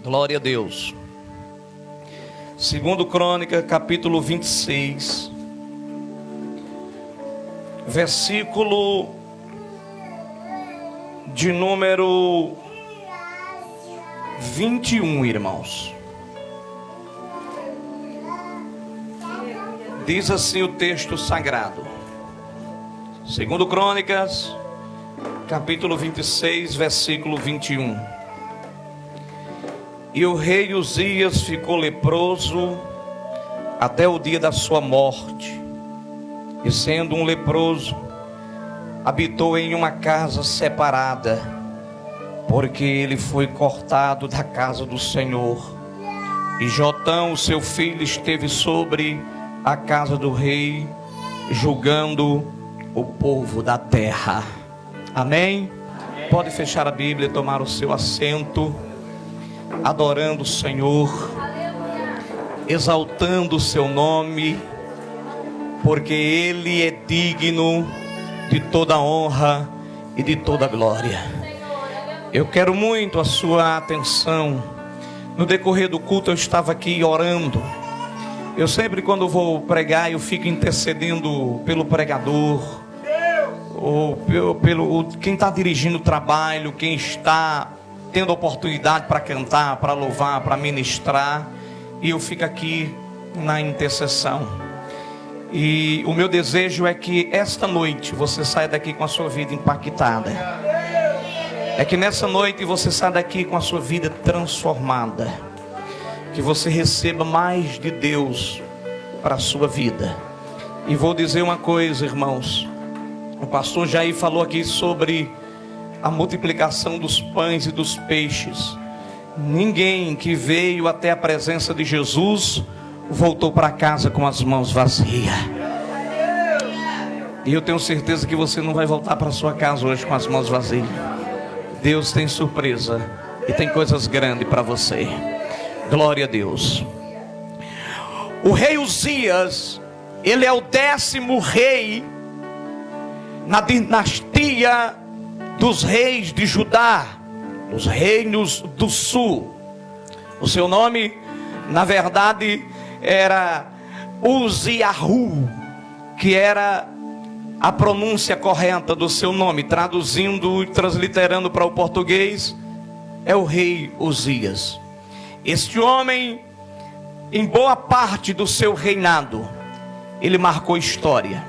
Glória a Deus. Segundo Crônica, capítulo 26, versículo de número 21, irmãos. Diz assim o texto sagrado. Segundo Crônicas, capítulo 26, versículo 21. E o rei Uzias ficou leproso até o dia da sua morte. E sendo um leproso, habitou em uma casa separada, porque ele foi cortado da casa do Senhor. E Jotão, seu filho, esteve sobre a casa do rei, julgando o povo da terra. Amém? Amém. Pode fechar a Bíblia e tomar o seu assento, adorando o Senhor, exaltando o seu nome, porque Ele é digno de toda honra e de toda glória. Eu quero muito a sua atenção. No decorrer do culto eu estava aqui orando. Eu sempre, quando vou pregar, eu fico intercedendo pelo pregador, ou pelo quem está dirigindo o trabalho, quem está tendo oportunidade para cantar, para louvar, para ministrar, e eu fico aqui na intercessão. E o meu desejo é que esta noite você saia daqui com a sua vida impactada. É que nessa noite você saia daqui com a sua vida transformada. Que você receba mais de Deus para a sua vida. E vou dizer uma coisa, irmãos. O pastor Jair falou aqui sobre a multiplicação dos pães e dos peixes. Ninguém que veio até a presença de Jesus voltou para casa com as mãos vazias. E eu tenho certeza que você não vai voltar para sua casa hoje com as mãos vazias. Deus tem surpresa e tem coisas grandes para você. Glória a Deus. O rei Uzias, ele é o 10º rei na dinastia dos reis de Judá, os reinos do sul. O seu nome, na verdade, era Uziahu, que era a pronúncia correta do seu nome. Traduzindo e transliterando para o português, é o rei Uzias. Este homem, em boa parte do seu reinado, ele marcou história.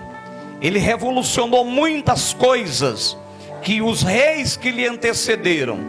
Ele revolucionou muitas coisas que os reis que lhe antecederam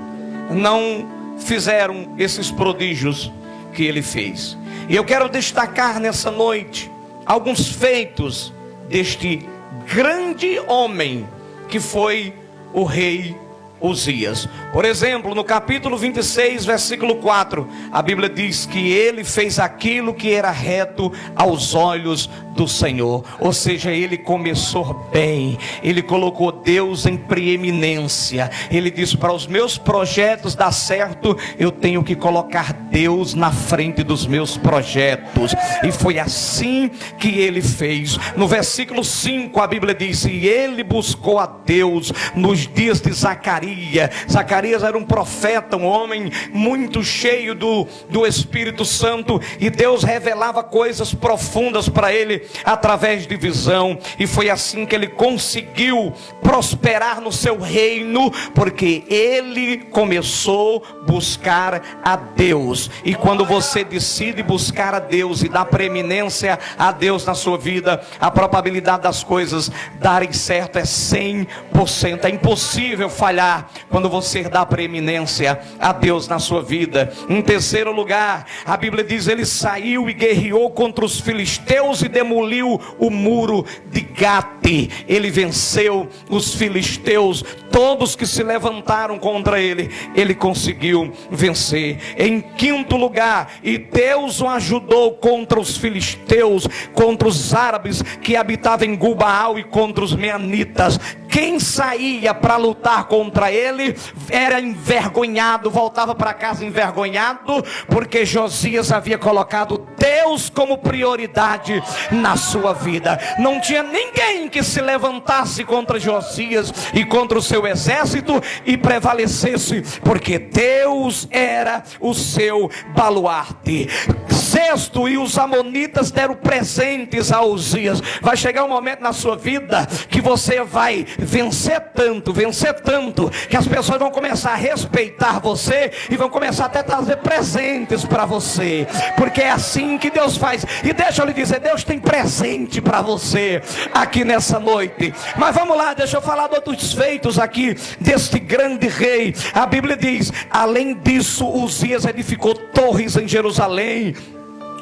não fizeram, esses prodígios que ele fez. E eu quero destacar nessa noite alguns feitos deste grande homem que foi o rei Uzias. Por exemplo, no capítulo 26, versículo 4, a Bíblia diz que ele fez aquilo que era reto aos olhos do Senhor. Ou seja, ele começou bem. Ele colocou Deus em preeminência. Ele disse: para os meus projetos dar certo, eu tenho que colocar Deus na frente dos meus projetos. E foi assim que ele fez. No versículo 5, a Bíblia diz: e ele buscou a Deus nos dias de Zacarias. Zacarias era um profeta, um homem muito cheio do Espírito Santo, e Deus revelava coisas profundas para ele através de visão. E foi assim que ele conseguiu prosperar no seu reino, porque ele começou a buscar a Deus. E quando você decide buscar a Deus e dar preeminência a Deus na sua vida, a probabilidade das coisas darem certo é 100%. É impossível falhar quando você dá preeminência a Deus na sua vida. Em terceiro lugar, a Bíblia diz: ele saiu e guerreou contra os filisteus e demoliu o muro de Gate. Ele venceu os filisteus, todos que se levantaram contra ele, ele conseguiu vencer. Em quinto lugar, e Deus o ajudou contra os filisteus, contra os árabes que habitavam em Gulbaal e contra os meanitas. Quem saía para lutar contra ele era envergonhado, voltava para casa envergonhado, porque Josias havia colocado Deus como prioridade na sua vida. Não tinha ninguém que se levantasse contra Josias e contra o seu exército e prevalecesse, porque Deus era o seu baluarte. Sexto, e os amonitas deram presentes a Uzias. Vai chegar um momento na sua vida que você vai vencer tanto, que as pessoas vão começar a respeitar você e vão começar até a trazer presentes para você, porque é assim que Deus faz. E deixa eu lhe dizer, Deus tem presente para você aqui nessa noite. Mas vamos lá, deixa eu falar de outros feitos aqui deste grande rei. A Bíblia diz: além disso, Uzias edificou torres em Jerusalém,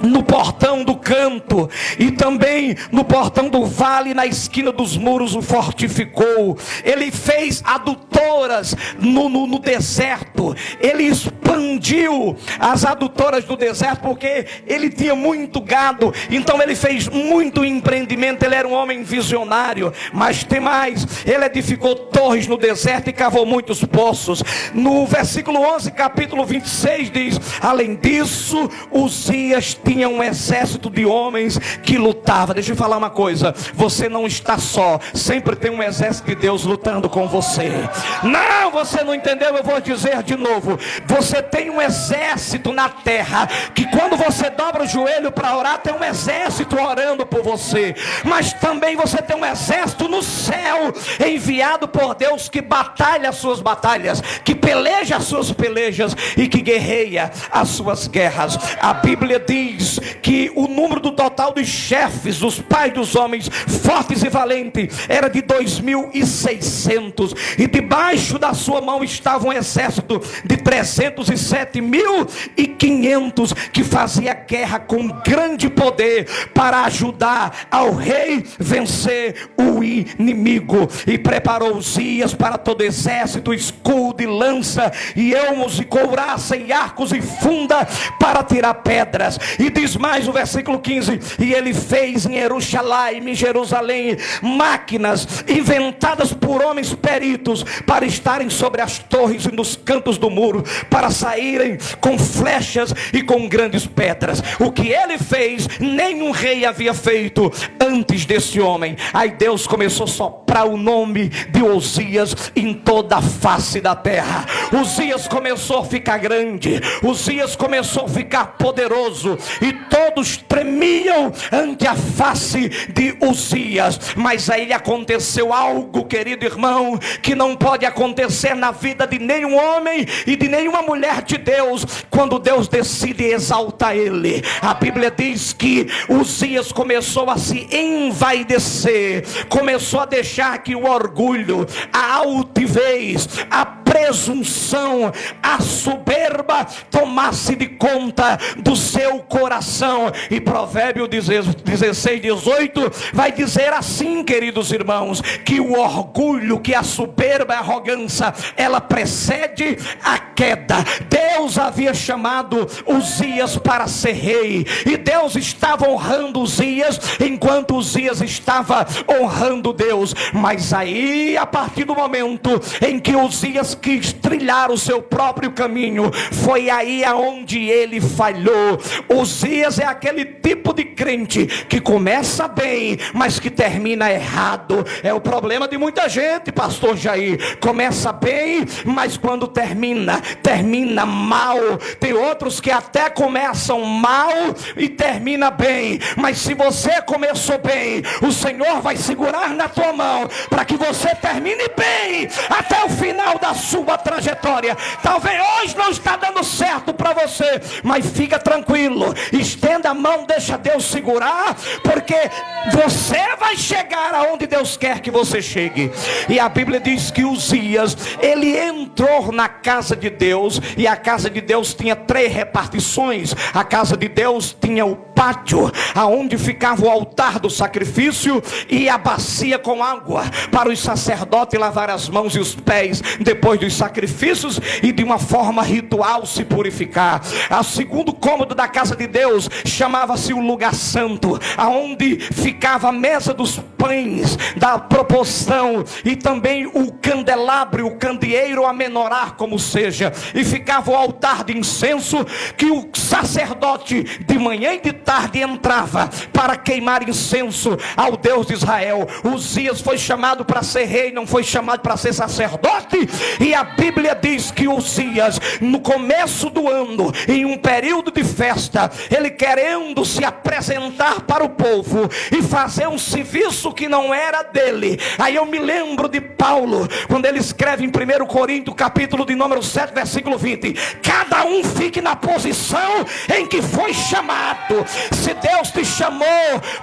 no portão do canto, e também no portão do vale, na esquina dos muros o fortificou. Ele fez adutoras no deserto. Ele expandiu as adutoras do deserto, porque ele tinha muito gado. Então ele fez muito empreendimento. Ele era um homem visionário. Mas tem mais, ele edificou torres no deserto e cavou muitos poços. No versículo 11, capítulo 26 diz: além disso, Uzias tinha um exército de homens que lutava. Deixa eu falar uma coisa: você não está só, sempre tem um exército de Deus lutando com você. Não, você não entendeu, eu vou dizer de novo. Você tem um exército na terra, que quando você dobra o joelho para orar, tem um exército orando por você. Mas também você tem um exército no céu, enviado por Deus, que batalha as suas batalhas, que peleja as suas pelejas e que guerreia as suas guerras. A Bíblia diz que o número do total dos chefes, dos pais dos homens fortes e valentes, era de 2.600, e debaixo da sua mão estava um exército de 307.500 que fazia guerra com grande poder para ajudar ao rei vencer o inimigo. E preparou Uzias para todo exército escudo e lança e elmos e couraça e arcos e funda para tirar pedras. E diz mais o versículo 15: e ele fez em Jerusalém máquinas inventadas por homens peritos para estarem sobre as torres e nos cantos do muro, para saírem com flechas e com grandes pedras. O que ele fez, nenhum rei havia feito antes desse homem. Aí Deus começou a soprar o nome de Uzias em toda a face da terra. Uzias começou a ficar grande, Uzias começou a ficar poderoso, e todos tremiam ante a face de Uzias. Mas aí aconteceu algo, querido irmão, que não pode acontecer na vida de nenhum homem e de nenhuma mulher de Deus, quando Deus decide exaltar ele. A Bíblia diz que Uzias começou a se envaidecer, começou a deixar que o orgulho, a altivez, a presunção, a soberba tomasse de conta do seu coração. E Provérbio 16:18 vai dizer assim, queridos irmãos, que o orgulho, que a soberba, a arrogância, ela precede a queda. Deus havia chamado Uzias para ser rei, e Deus estava honrando Uzias enquanto Uzias estava honrando Deus. Mas aí, a partir do momento em que Uzias quis trilhar o seu próprio caminho, foi aí aonde ele falhou. Uzias é aquele tipo de crente que começa bem, mas que termina errado. É o problema de muita gente, pastor Jair. Começa bem, mas quando termina mal. Tem outros que até começam mal e termina bem. Mas se você começou bem, o Senhor vai segurar na tua mão para que você termine bem até o final da sua trajetória. Talvez hoje não está dando certo para você, mas fica tranquilo, estenda a mão, deixa Deus segurar, porque você vai chegar aonde Deus quer que você chegue. E a Bíblia diz que Uzias, ele entrou na casa de Deus, e a casa de Deus tinha 3 repartições. A casa de Deus tinha o pátio, aonde ficava o altar do sacrifício, e a bacia com água para os sacerdotes lavar as mãos e os pés depois dos sacrifícios, e de uma forma ritual se purificar. O segundo cômodo da casa de Deus chamava-se o lugar santo, aonde ficava a mesa dos pães da proporção, e também o candelabro, o candeeiro, a menorar, como seja, e ficava o altar de incenso, que o sacerdote de manhã e de tarde tarde entrava para queimar incenso ao Deus de Israel. Uzias foi chamado para ser rei, não foi chamado para ser sacerdote. E a Bíblia diz que Uzias, no começo do ano, em um período de festa, ele querendo se apresentar para o povo e fazer um serviço que não era dele. Aí eu me lembro de Paulo, quando ele escreve em 1 Coríntios, capítulo de número 7, versículo 20: cada um fique na posição em que foi chamado. Se Deus te chamou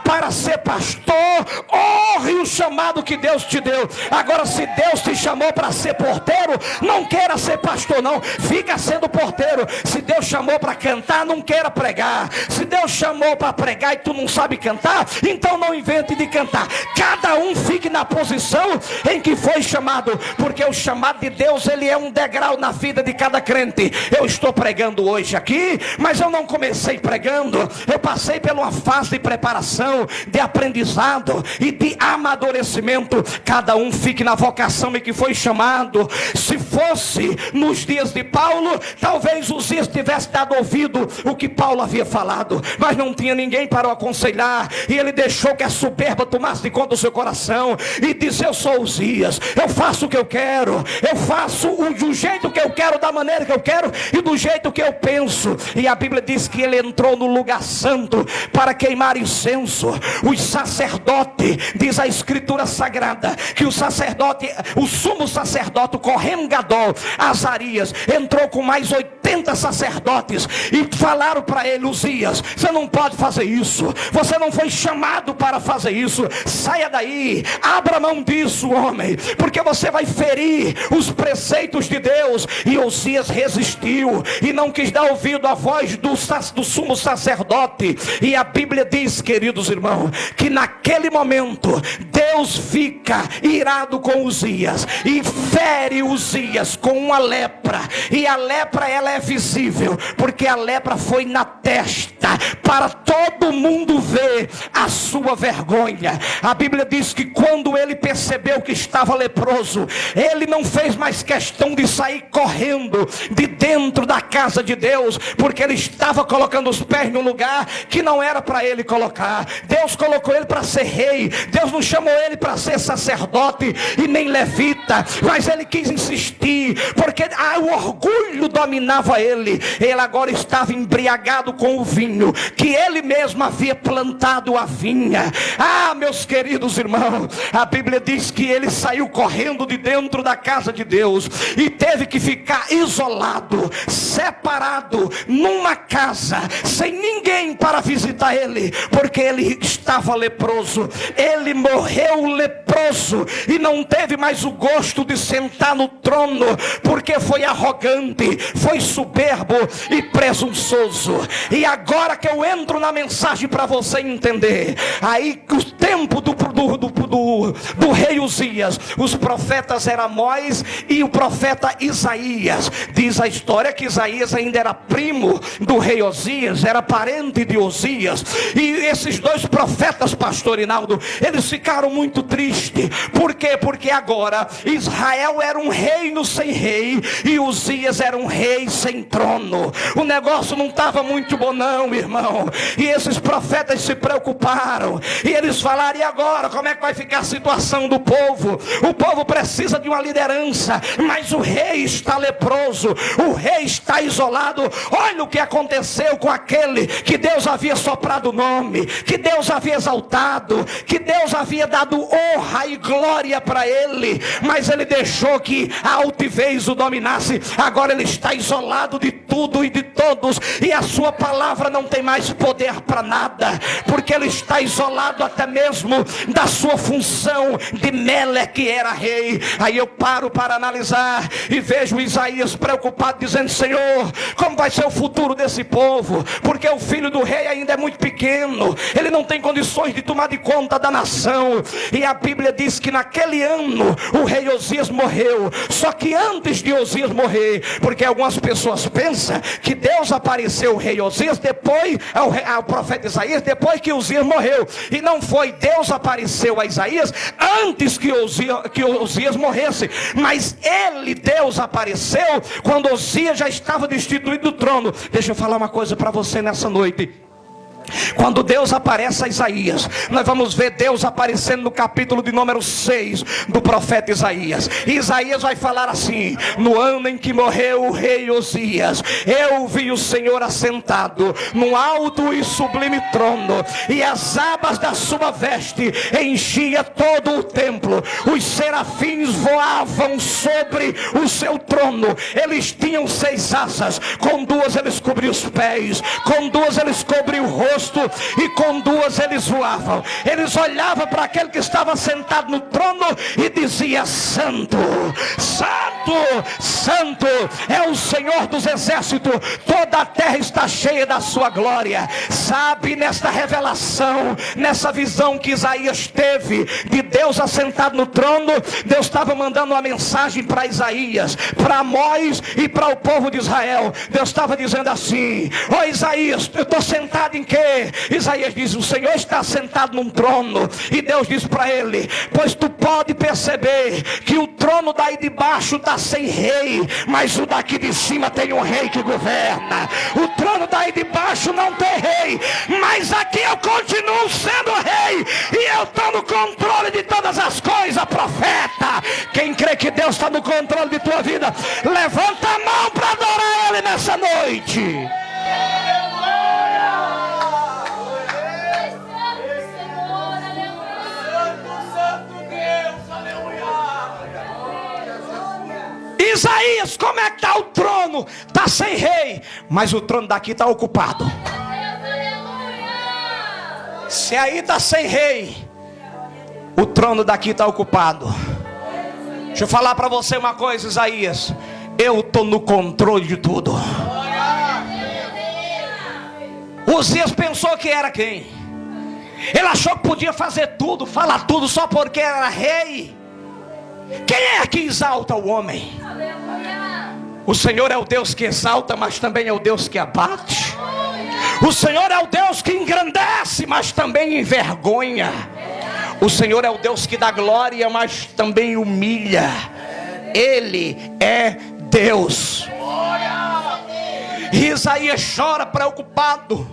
para ser pastor, honre o chamado que Deus te deu. Agora, se Deus te chamou para ser porteiro, não queira ser pastor não, fica sendo porteiro. Se Deus chamou para cantar, não queira pregar. Se Deus chamou para pregar e tu não sabe cantar, então não invente de cantar. Cada um fique na posição em que foi chamado, porque o chamado de Deus, ele é um degrau na vida de cada crente. Eu estou pregando hoje aqui, mas eu não comecei pregando. Eu passei por uma fase de preparação, de aprendizado e de amadurecimento. Cada um fique na vocação em que foi chamado. Se fosse nos dias de Paulo, talvez Uzias tivesse dado ouvido o que Paulo havia falado, mas não tinha ninguém para o aconselhar, e ele deixou que a soberba tomasse de conta do seu coração e disse: eu sou Uzias, eu faço o que eu quero, eu faço do jeito que eu quero, da maneira que eu quero e do jeito que eu penso. E a Bíblia diz que ele entrou no lugar santo para queimar incenso. Os sacerdotes, diz a escritura sagrada, que o sacerdote, o sumo sacerdote, o Cohen Gadol, Azarias, entrou com mais 80 sacerdotes e falaram para ele: Uzias, você não pode fazer isso, você não foi chamado para fazer isso, saia daí, abra mão disso, homem, porque você vai ferir os preceitos de Deus. E Uzias resistiu e não quis dar ouvido à voz do sumo sacerdote. E a Bíblia diz, queridos irmãos, que naquele momento Deus fica irado com Uzias e fere Uzias com uma lepra. E a lepra, ela é visível, porque a lepra foi na testa, para todo mundo ver a sua vergonha. A Bíblia diz que quando ele percebeu que estava leproso, ele não fez mais questão de sair correndo de dentro da casa de Deus, porque ele estava colocando os pés no lugar que não era para ele colocar. Deus colocou ele para ser rei, Deus não chamou ele para ser sacerdote e nem levita, mas ele quis insistir, porque o orgulho dominava ele. Ele agora estava embriagado com o vinho que ele mesmo havia plantado a vinha. Meus queridos irmãos, a Bíblia diz que ele saiu correndo de dentro da casa de Deus e teve que ficar isolado, separado, numa casa, sem ninguém para visitar ele, porque ele estava leproso. Ele morreu leproso e não teve mais o gosto de sentar no trono, porque foi arrogante, foi soberbo e presunçoso. E agora que eu entro na mensagem para você entender, aí o tempo do rei Uzias, os profetas eram Amós e o profeta Isaías. Diz a história que Isaías ainda era primo do rei Uzias, era parente de Uzias. E esses dois profetas, pastor Inaldo, eles ficaram muito tristes. Por quê? Porque agora Israel era um reino sem rei e Uzias era um rei sem trono. O negócio não estava muito bom não, irmão. E esses profetas se preocuparam e eles falaram: e agora? Como é que vai ficar a situação do povo? O povo precisa de uma liderança, mas o rei está leproso, o rei está isolado. Olha o que aconteceu com aquele que Deus havia soprado o nome, que Deus havia exaltado, que Deus havia dado honra e glória para ele, mas ele deixou que a altivez o dominasse. Agora ele está isolado de tudo e de todos, e a sua palavra não tem mais poder para nada, porque ele está isolado até mesmo da sua função de Meleque, que era rei. Aí eu paro para analisar e vejo Isaías preocupado, dizendo: Senhor, como vai ser o futuro desse povo? Porque o filho do rei ainda é muito pequeno, ele não tem condições de tomar de conta da nação. E a Bíblia diz que naquele ano o rei Uzias morreu. Só que antes de Uzias morrer, porque algumas pessoas pensam que Deus apareceu ao rei Uzias depois, ao profeta Isaías, depois que Uzias morreu. E não foi. Deus apareceu a Isaías antes que Uzias morresse, mas Deus apareceu quando Uzias já estava destituído do trono. Deixa eu falar uma coisa para você nessa noite. Quando Deus aparece a Isaías, nós vamos ver Deus aparecendo no capítulo de número 6 do profeta Isaías. E Isaías vai falar assim: no ano em que morreu o rei Osias, eu vi o Senhor assentado num alto e sublime trono, e as abas da sua veste enchia todo o templo. Os serafins voavam sobre o seu trono. Eles tinham 6 asas, com 2 eles cobriam os pés, com 2 eles cobriam o rosto, e com 2 eles voavam. Eles olhavam para aquele que estava sentado no trono e dizia: Santo, Santo, Santo é o Senhor dos exércitos, toda a terra está cheia da sua glória. Sabe, nesta revelação, nessa visão que Isaías teve de Deus assentado no trono, Deus estava mandando uma mensagem para Isaías, para Amós e para o povo de Israel. Deus estava dizendo assim: ó Isaías, eu estou sentado em quê? Isaías diz: o Senhor está sentado num trono. E Deus diz para ele: pois tu pode perceber que o trono daí de baixo está sem rei, mas o daqui de cima tem um rei que governa. O trono daí de baixo não tem rei, mas aqui eu continuo sendo rei, e eu estou no controle de todas as coisas. Profeta, quem crê que Deus está no controle de tua vida, levanta a mão para adorar Ele nessa noite. Isaías, como é que está o trono? Está sem rei, mas o trono daqui está ocupado. Se aí está sem rei, o trono daqui está ocupado. Deixa eu falar para você uma coisa, Isaías: eu estou no controle de tudo. Osias pensou que era quem? Ele achou que podia fazer tudo, falar tudo só porque era rei. Quem é que exalta o homem? O Senhor é o Deus que exalta, mas também é o Deus que abate. O Senhor é o Deus que engrandece, mas também envergonha. O Senhor é o Deus que dá glória, mas também humilha. Ele é Deus. E Isaías chora preocupado,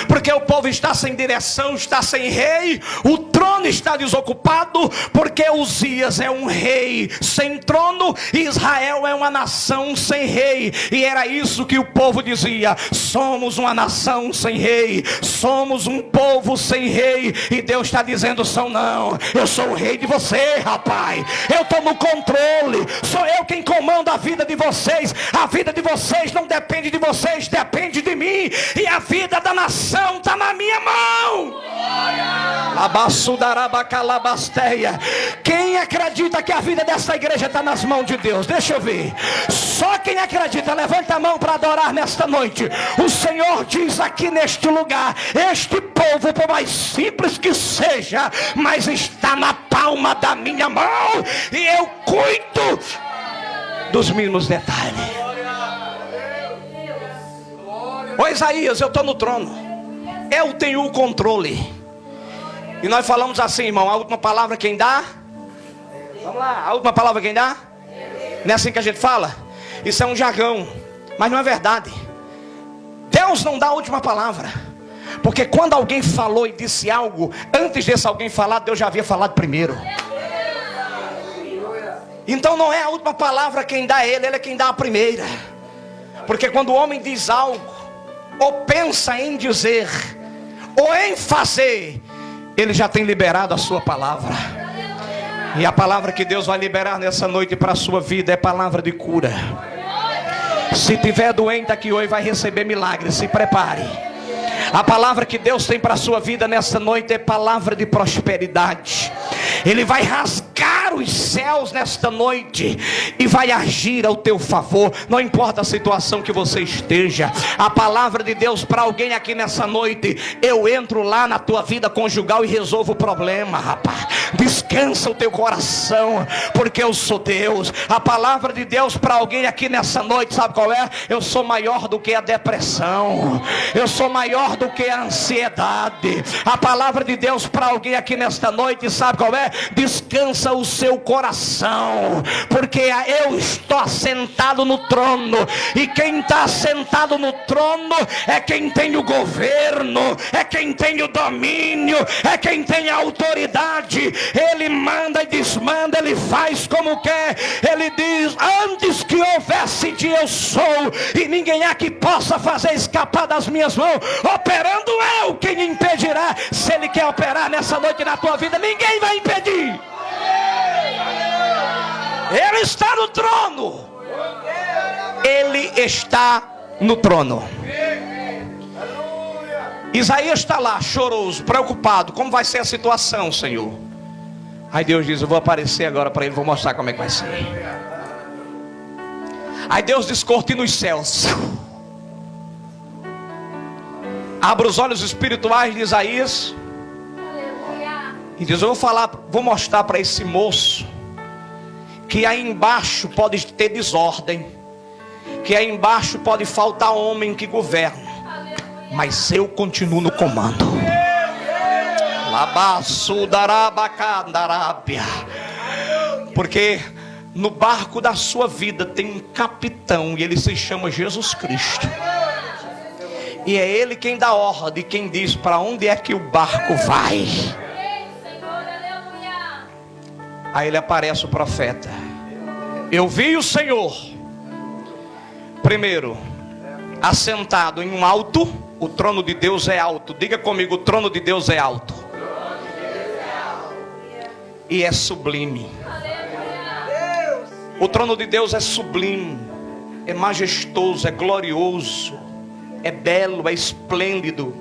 porque o povo está sem direção, está sem rei. O trono está desocupado, porque Uzias é um rei sem trono, e Israel é uma nação sem rei. E era isso que o povo dizia: somos uma nação sem rei, somos um povo sem rei. E Deus está dizendo: são não, eu sou o rei de você, rapaz. Eu estou no controle, sou eu quem comanda a vida de vocês. A vida de vocês não depende de vocês, depende de mim. E a vida da nação está na minha mão. Quem acredita que a vida dessa igreja está nas mãos de Deus? Deixa eu ver. Só quem acredita, levanta a mão para adorar nesta noite. O Senhor diz aqui neste lugar: este povo, por mais simples que seja, mas está na palma da minha mão, e eu cuido dos mínimos detalhes. Ô Isaías, eu estou no trono, eu tenho o controle. E nós falamos assim, irmão: a última palavra quem dá? Vamos lá, a última palavra quem dá? Não é assim que a gente fala? Isso é um jargão, mas não é verdade. Deus não dá a última palavra, porque quando alguém falou e disse algo, antes desse alguém falar, Deus já havia falado primeiro. Então não é a última palavra quem dá, Ele é quem dá a primeira. Porque quando o homem diz algo, ou pensa em dizer, ou em fazer, Ele já tem liberado a sua palavra. E a palavra que Deus vai liberar nessa noite para a sua vida é palavra de cura. Se tiver doente aqui hoje, vai receber milagre. Se prepare. A palavra que Deus tem para a sua vida nessa noite é palavra de prosperidade. Ele vai rasgar os céus nesta noite e vai agir ao teu favor, não importa a situação que você esteja. A palavra de Deus para alguém aqui nessa noite: eu entro lá na tua vida conjugal e resolvo o problema, rapaz. Descansa o teu coração, porque eu sou Deus. A palavra de Deus para alguém aqui nessa noite, sabe qual é? Eu sou maior do que a depressão, eu sou maior do que a ansiedade. A palavra de Deus para alguém aqui nesta noite, sabe qual é? descansa o seu coração, porque eu estou assentado no trono, e quem está assentado no trono é quem tem o governo, é quem tem o domínio, é quem tem a autoridade. Ele manda e desmanda, ele faz como quer. Ele diz: antes que houvesse dia eu sou, e ninguém há que possa fazer escapar das minhas mãos. Operando eu, quem impedirá? Se ele quer operar nessa noite na tua vida, ninguém vai impedir. Ele está no trono. Ele está no trono. Isaías está lá, choroso, preocupado. Como vai ser a situação, Senhor? Aí Deus diz: eu vou aparecer agora para ele, vou mostrar como é que vai ser. Aí Deus descortina os céus, abre os olhos espirituais de Isaías e diz: eu vou mostrar para esse moço que aí embaixo pode ter desordem, que aí embaixo pode faltar homem que governa, mas eu continuo no comando. Porque no barco da sua vida tem um capitão, e ele se chama Jesus Cristo. E é ele quem dá ordem, quem diz para onde é que o barco vai. Aí ele aparece, o profeta: eu vi o Senhor, primeiro, assentado em um alto. O trono de Deus é alto. Diga comigo: o trono de Deus é alto. E é sublime. O trono de Deus é sublime, é majestoso, é glorioso, é belo, é esplêndido.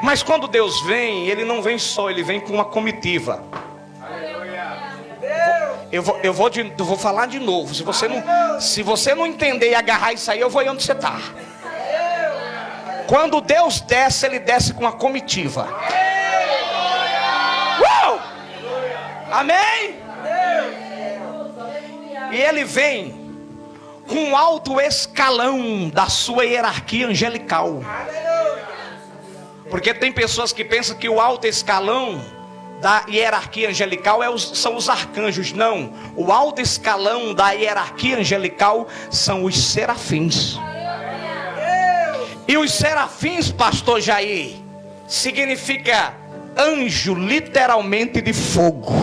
Mas quando Deus vem, Ele não vem só, Ele vem com uma comitiva. Eu vou falar de novo. Se você não entender e agarrar isso aí, eu vou ir onde você está. Quando Deus desce, Ele desce com uma comitiva. Amém? E Ele vem com um alto escalão da sua hierarquia angelical. Porque tem pessoas que pensam que o alto escalão da hierarquia angelical são os arcanjos. Não, o alto escalão da hierarquia angelical são os serafins. E os serafins, pastor Jair, significa anjo literalmente de fogo.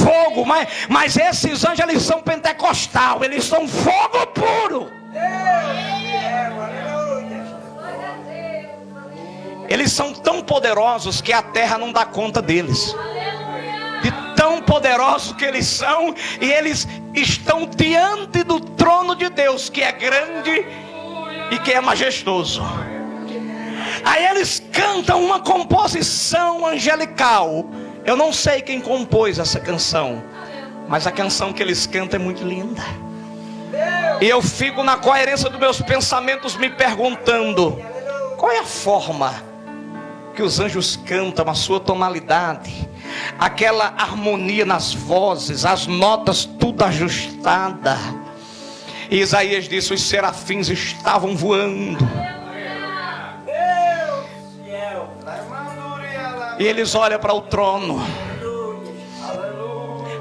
Fogo, mas esses anjos, eles são pentecostal, eles são fogo puro. Eles são tão poderosos que a terra não dá conta deles. De tão poderosos que eles são, e eles estão diante do trono de Deus, que é grande e que é majestoso. Aí eles cantam uma composição angelical. Eu não sei quem compôs essa canção, mas a canção que eles cantam é muito linda. E eu fico na coerência dos meus pensamentos me perguntando: qual é a forma que os anjos cantam, a sua tonalidade, aquela harmonia nas vozes, as notas tudo ajustada. E Isaías disse: os serafins estavam voando. E eles olham para o trono.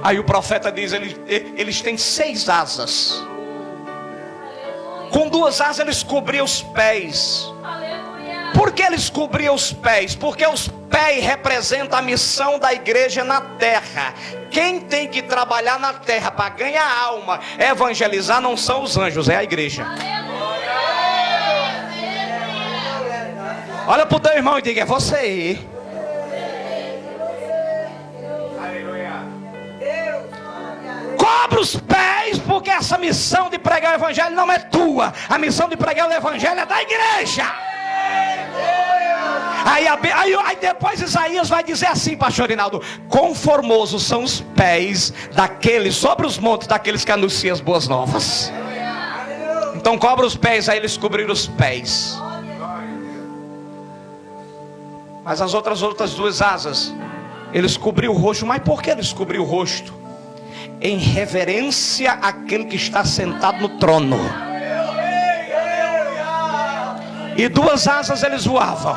Aí o profeta diz: eles têm 6 asas. Com 2 asas eles cobriam os pés. Por que eles cobriam os pés? Porque os pés representam a missão da igreja na terra. Quem tem que trabalhar na terra para ganhar alma, evangelizar, não são os anjos, é a igreja. Olha para o teu irmão e diga: é você. Cobre os pés, porque essa missão de pregar o evangelho não é tua. A missão de pregar o evangelho é da igreja. Aí depois Isaías vai dizer assim, pastor Rinaldo: quão formosos são os pés daqueles sobre os montes, daqueles que anunciam as boas novas. Então cobre os pés. Aí eles cobriram os pés. Mas as outras 2 asas, eles cobriram o rosto. Mas por que eles cobriram o rosto? Em reverência àquele que está sentado no trono. E 2 asas eles voavam.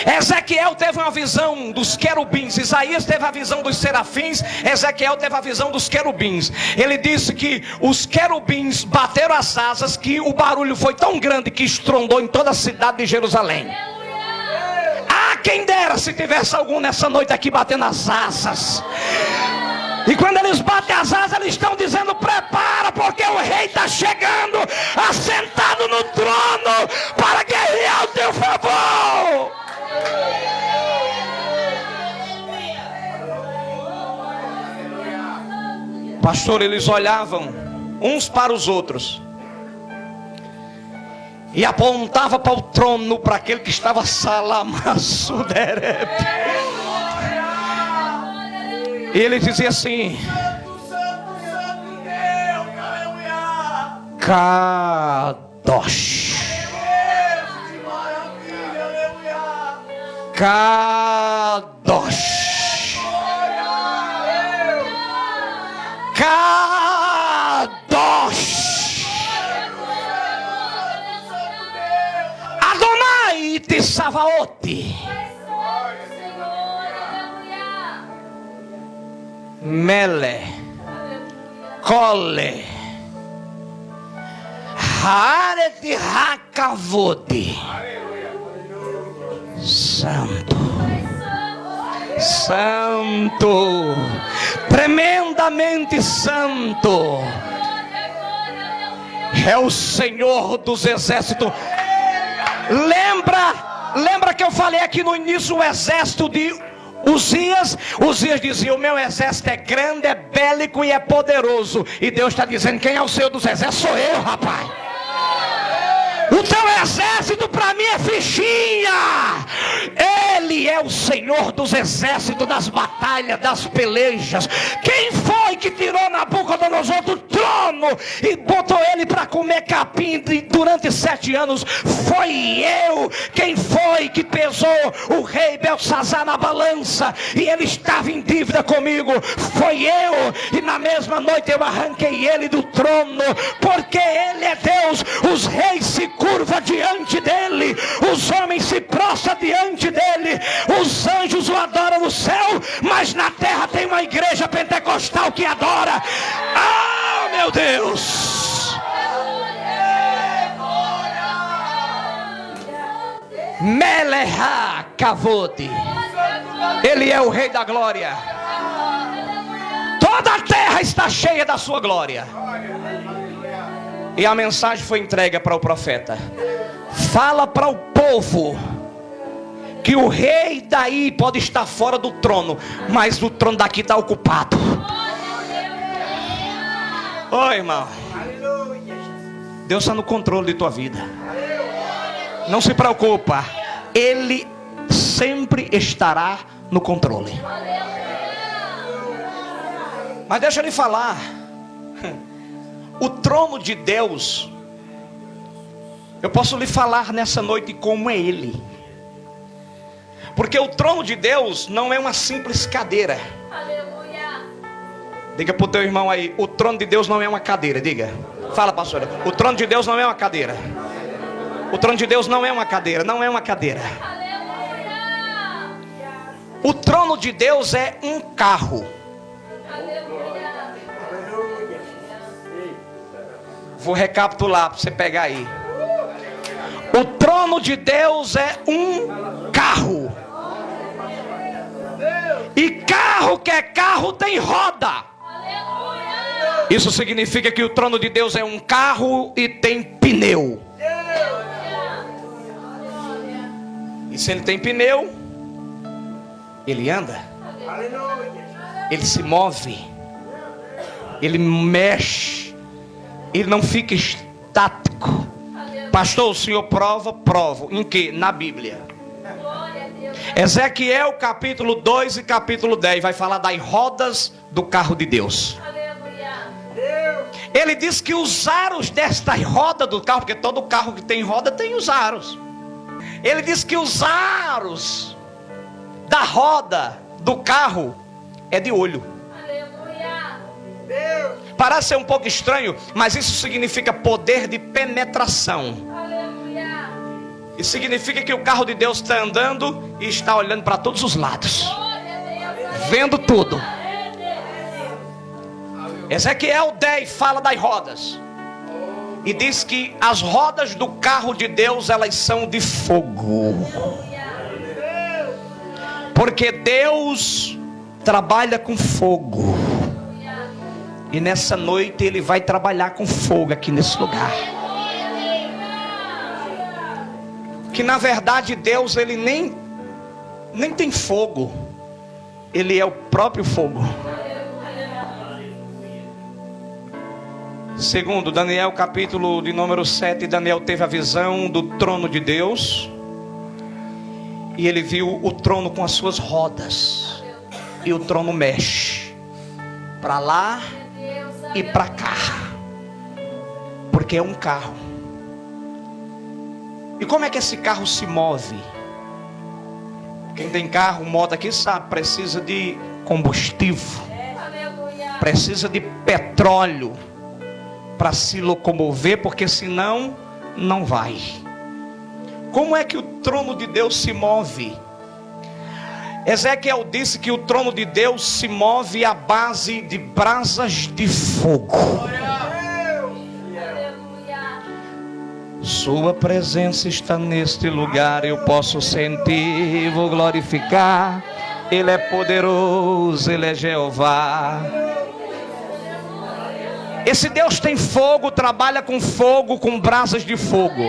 Ezequiel teve uma visão dos querubins, Isaías teve a visão dos serafins, Ezequiel teve a visão dos querubins. Ele disse que os querubins bateram as asas, que o barulho foi tão grande que estrondou em toda a cidade de Jerusalém. Ah, quem dera se tivesse algum nessa noite aqui batendo as asas. E quando eles batem as asas, eles estão dizendo: prepara, porque o rei está chegando, assentado no trono, para guerrear ao teu favor. Pastor, eles olhavam uns para os outros e apontava para o trono, para aquele que estava salamassuderepe. E ele dizia assim: Kadosh, Kadosh, Kadosh, Adonai Tsavaoti, Mele, Kole, Haret Hakavodi. Santo, Santo, tremendamente santo é o Senhor dos exércitos. Lembra que eu falei aqui no início o exército de Uzias dizia: o meu exército é grande, é bélico e é poderoso. E Deus está dizendo: quem é o Senhor dos exércitos? Sou eu, rapaz. O teu exército para mim é fichinha. Ele é o Senhor dos exércitos, das batalhas, das pelejas. Quem foi que tirou Nabucodonosor do trono e botou ele para comer capim durante 7 anos? Foi eu. Quem foi que pesou o rei Belsazar na balança e ele estava em dívida comigo? Foi eu. E na mesma noite eu arranquei ele do trono, porque ele é Deus. Os reis se curvam diante dele, os homens se prostram diante dele, os anjos o adoram no céu, mas na terra tem uma igreja pentecostal que adora. Ah, meu Deus! Meleha Kavodi, ele é o rei da glória. Toda a terra está cheia da sua glória. E a mensagem foi entregue para o profeta: fala para o povo que o rei daí pode estar fora do trono, mas o trono daqui está ocupado. Oi, irmão, Deus está no controle de tua vida. Não se preocupa, Ele sempre estará no controle. Mas deixa eu lhe falar, o trono de Deus, eu posso lhe falar nessa noite como é Ele. Porque o trono de Deus não é uma simples cadeira. Aleluia. Diga para o teu irmão aí: o trono de Deus não é uma cadeira. Diga, fala, pastor. O trono de Deus não é uma cadeira. O trono de Deus não é uma cadeira. Não é uma cadeira. Aleluia. O trono de Deus é um carro. Vou recapitular para você pegar aí. O trono de Deus é um carro. E carro que é carro tem roda. Isso significa que o trono de Deus é um carro e tem pneu. E se ele tem pneu, ele anda, ele se move, ele mexe, ele não fica estático. Pastor, o senhor prova? Provo. Em que? Na Bíblia. Ezequiel capítulo 2 e capítulo 10 vai falar das rodas do carro de Deus. Ele diz que os aros desta roda do carro, porque todo carro que tem roda tem os aros. Ele diz que os aros da roda do carro é de olho. Parece ser um pouco estranho, mas isso significa poder de penetração. Isso significa que o carro de Deus está andando e está olhando para todos os lados, vendo tudo. Ezequiel 10 fala das rodas e diz que as rodas do carro de Deus, elas são de fogo, porque Deus trabalha com fogo. E nessa noite Ele vai trabalhar com fogo aqui nesse lugar. Que na verdade Deus, Ele nem tem fogo, Ele é o próprio fogo. Segundo Daniel capítulo de número 7, Daniel teve a visão do trono de Deus. E ele viu o trono com as suas rodas. E o trono mexe para lá e para cá, porque é um carro. E como é que esse carro se move? Quem tem carro, moto aqui sabe, precisa de combustível, precisa de petróleo para se locomover, porque senão não vai. Como é que o trono de Deus se move? Ezequiel disse que o trono de Deus se move à base de brasas de fogo. Sua presença está neste lugar, eu posso sentir, vou glorificar. Ele é poderoso, Ele é Jeová. Esse Deus tem fogo, trabalha com fogo, com brasas de fogo.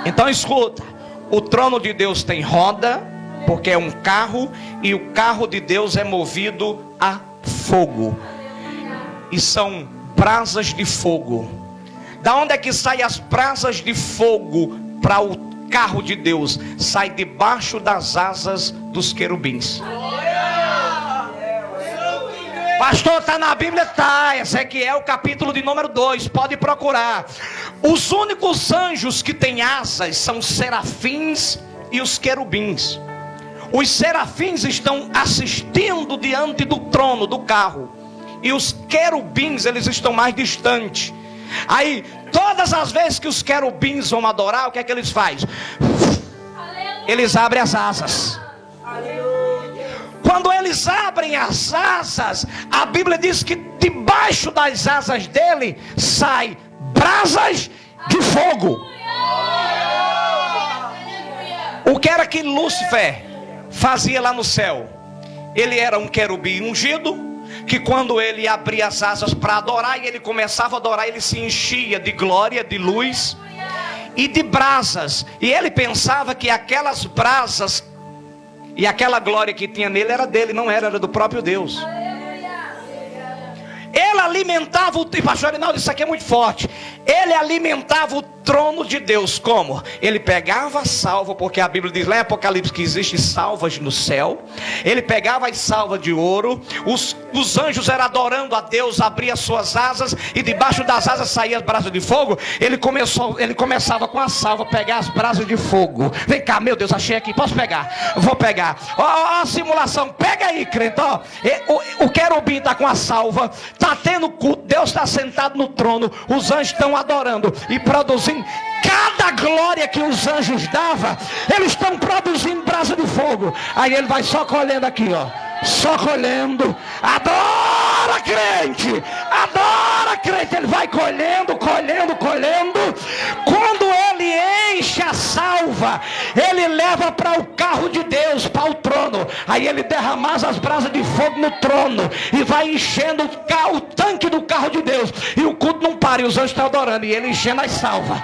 Então escuta, o trono de Deus tem roda, porque é um carro, e o carro de Deus é movido a fogo. E são brasas de fogo. Da onde é que saem as brasas de fogo para o carro de Deus? Sai debaixo das asas dos querubins. Pastor, está na Bíblia? Está. Ezequiel capítulo de número 2, pode procurar. Os únicos anjos que têm asas são os serafins e os querubins. Os serafins estão assistindo diante do trono do carro, e os querubins, eles estão mais distantes. Aí, todas as vezes que os querubins vão adorar, o que é que eles fazem? Eles abrem as asas. Quando eles abrem as asas, a Bíblia diz que debaixo das asas dele sai brasas de fogo. O que era que Lúcifer fazia lá no céu? Ele era um querubim ungido, que quando ele abria as asas para adorar, e ele começava a adorar, ele se enchia de glória, de luz e de brasas. E ele pensava que aquelas brasas e aquela glória que tinha nele era dele, não era do próprio Deus. Ele alimentava o... Pastor Arinaldo, isso aqui é muito forte. Ele alimentava o trono de Deus. Como? Ele pegava a salva, porque a Bíblia diz lá em Apocalipse que existem salvas no céu. Ele pegava as salvas de ouro. Os anjos eram adorando a Deus, abria suas asas, e debaixo das asas saía as brasas de fogo. Ele começava com a salva, pegar as brasas de fogo. Vem cá, meu Deus, achei aqui, posso pegar? Vou pegar. Ó a simulação, pega aí, crente, ó. O querubim está com a salva, está tendo culto, Deus está sentado no trono, os anjos estão adorando e produzindo. Cada glória que os anjos davam, eles estão produzindo brasa de fogo. Aí ele vai só colhendo aqui, ó, só colhendo. Adora, crente, adora, crente. Ele vai colhendo, colhendo, colhendo. Quando ele enche a salva, ele leva para o carro de Deus, para o trono. Aí ele derrama as brasas de fogo no trono e vai enchendo o tanque do carro de Deus. E o culto não para, e os anjos estão adorando, e ele enchendo as salvas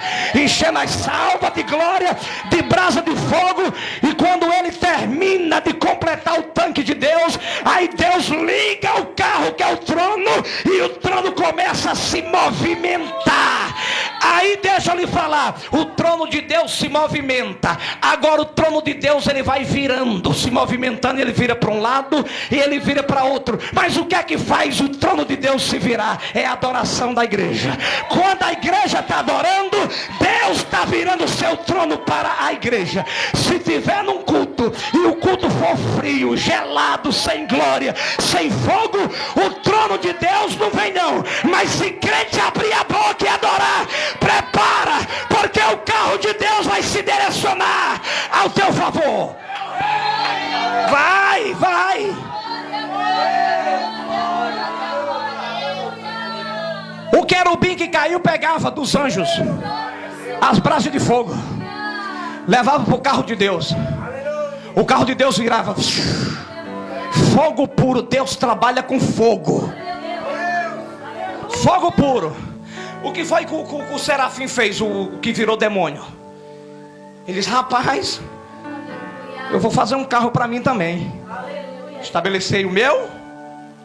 de glória, de brasa de fogo. E quando ele termina de completar o tanque de Deus, aí Deus liga o carro, que é o trono, e o trono começa a se movimentar. Aí deixa eu lhe falar, o trono de Deus se movimenta. Agora o trono de Deus, ele vai virando, se movimentando. Ele vira para um lado e ele vira para outro. Mas o que é que faz o trono de Deus se virar? É a adoração da igreja. Quando a igreja está adorando, Deus está virando o seu trono para a igreja. Se tiver num culto e o culto for frio, gelado, sem glória, sem fogo, o trono de Deus não vem não. Mas se crente abrir a boca e adorar, prepara, porque o carro de Deus vai se se direcionar ao teu favor. Vai, vai. O querubim que caiu pegava dos anjos as brasas de fogo, levava para o carro de Deus. O carro de Deus virava fogo puro. Deus trabalha com fogo. Fogo puro. O que foi que o serafim fez, o que virou demônio? Ele disse: rapaz, eu vou fazer um carro para mim também. Estabelecei o meu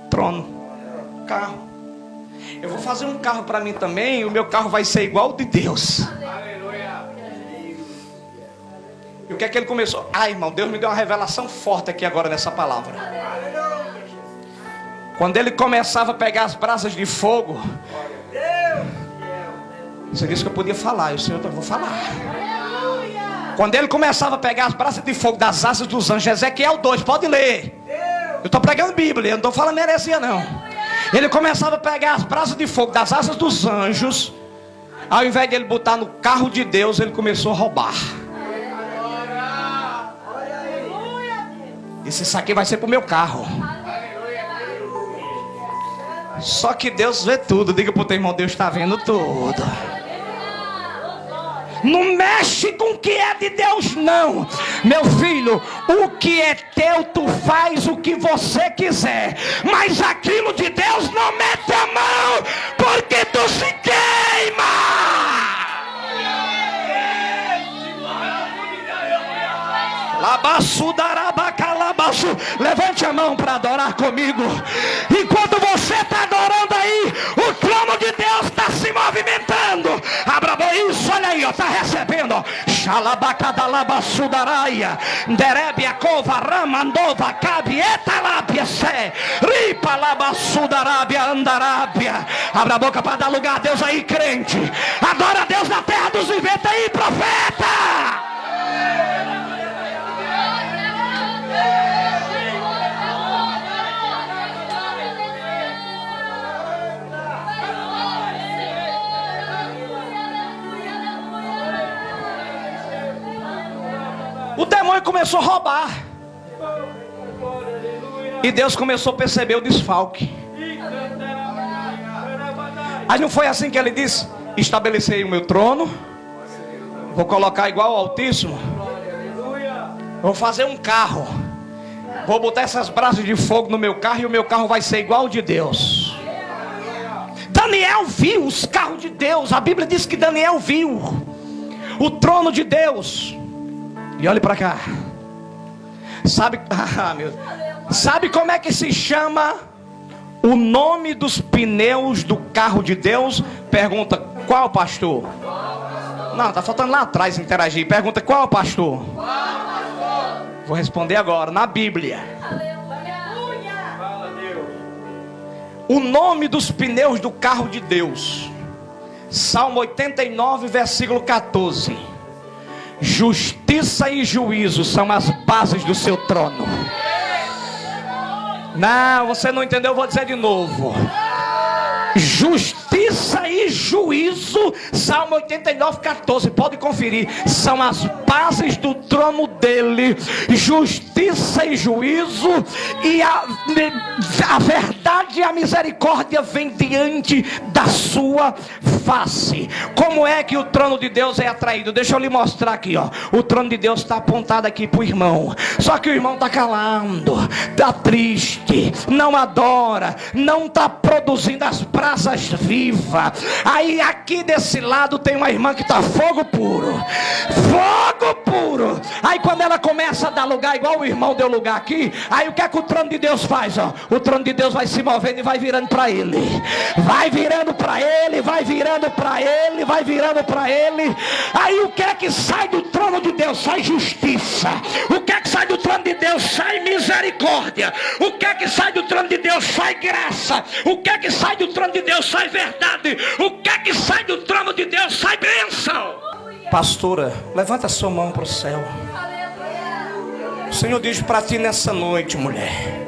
trono. Carro. Eu vou fazer um carro para mim também. E o meu carro vai ser igual ao de Deus. E o que é que ele começou? Ai, irmão, Deus me deu uma revelação forte aqui agora nessa palavra. Quando ele começava a pegar as brasas de fogo, você disse que eu podia falar. E o Senhor, eu vou falar. Quando ele começava a pegar as brasas de fogo das asas dos anjos, Ezequiel 2, pode ler. Eu estou pregando Bíblia, eu não estou falando heresia não. Ele começava a pegar as brasas de fogo das asas dos anjos. Ao invés de ele botar no carro de Deus, ele começou a roubar. Disse: isso aqui vai ser para o meu carro. Só que Deus vê tudo. Diga para o teu irmão: Deus está vendo tudo. Não mexe com o que é de Deus não. Meu filho, o que é teu tu faz o que você quiser, mas aquilo de Deus não mete a mão, porque tu se queima. Levante a mão para adorar comigo. Enquanto você está adorando aí, o trono de Deus está se movimentando. Abra isso, olha aí, está recebendo. Xalabacadalabasudaraia, Derebia cova ramandova cabieta lábia sé, ripa labasudarabia andarabia. Abra a boca para dar lugar a Deus aí, crente. Adora a Deus na terra dos viventes aí, profeta. O demônio começou a roubar. E Deus começou a perceber o desfalque. Aí não foi assim que ele disse: estabelecei o meu trono, vou colocar igual ao Altíssimo, vou fazer um carro, vou botar essas brasas de fogo no meu carro, e o meu carro vai ser igual ao de Deus. Daniel viu os carros de Deus. A Bíblia diz que Daniel viu o trono de Deus. E olhe para cá. Sabe como é que se chama o nome dos pneus do carro de Deus? Pergunta: qual, pastor? Não, está faltando lá atrás interagir. Pergunta: qual, pastor? Vou responder agora. Na Bíblia, o nome dos pneus do carro de Deus, Salmo 89, versículo 14: justiça e juízo são as bases do seu trono. Não, você não entendeu, eu vou dizer de novo. Justiça e juízo, Salmo 89, 14, pode conferir, são as bases do trono dele. Justiça e juízo, e a verdade e a misericórdia vem diante da sua face. Como é que o trono de Deus é atraído? Deixa eu lhe mostrar aqui, ó. O trono de Deus está apontado aqui para o irmão, só que o irmão está calando, está triste, não adora, não está produzindo as brasas vivas. Aí aqui desse lado tem uma irmã que está fogo puro, fogo puro. Aí quando ela começa a dar lugar, igual o irmão deu lugar aqui, aí o que é que o trono de Deus faz? Ó? O trono de Deus vai se movendo e vai virando para ele, vai virando para ele, vai virando para ele, vai virando para ele. Aí o que é que sai do trono de Deus? Sai justiça. O que é que sai do trono de Deus? Sai misericórdia. O que é que sai do trono de Deus? Sai graça. O que é que sai do trono de Deus? Sai verdade. O que é que sai do trono de Deus? Sai bênção. Pastora, levanta a sua mão para o céu. O Senhor diz para ti nessa noite, mulher: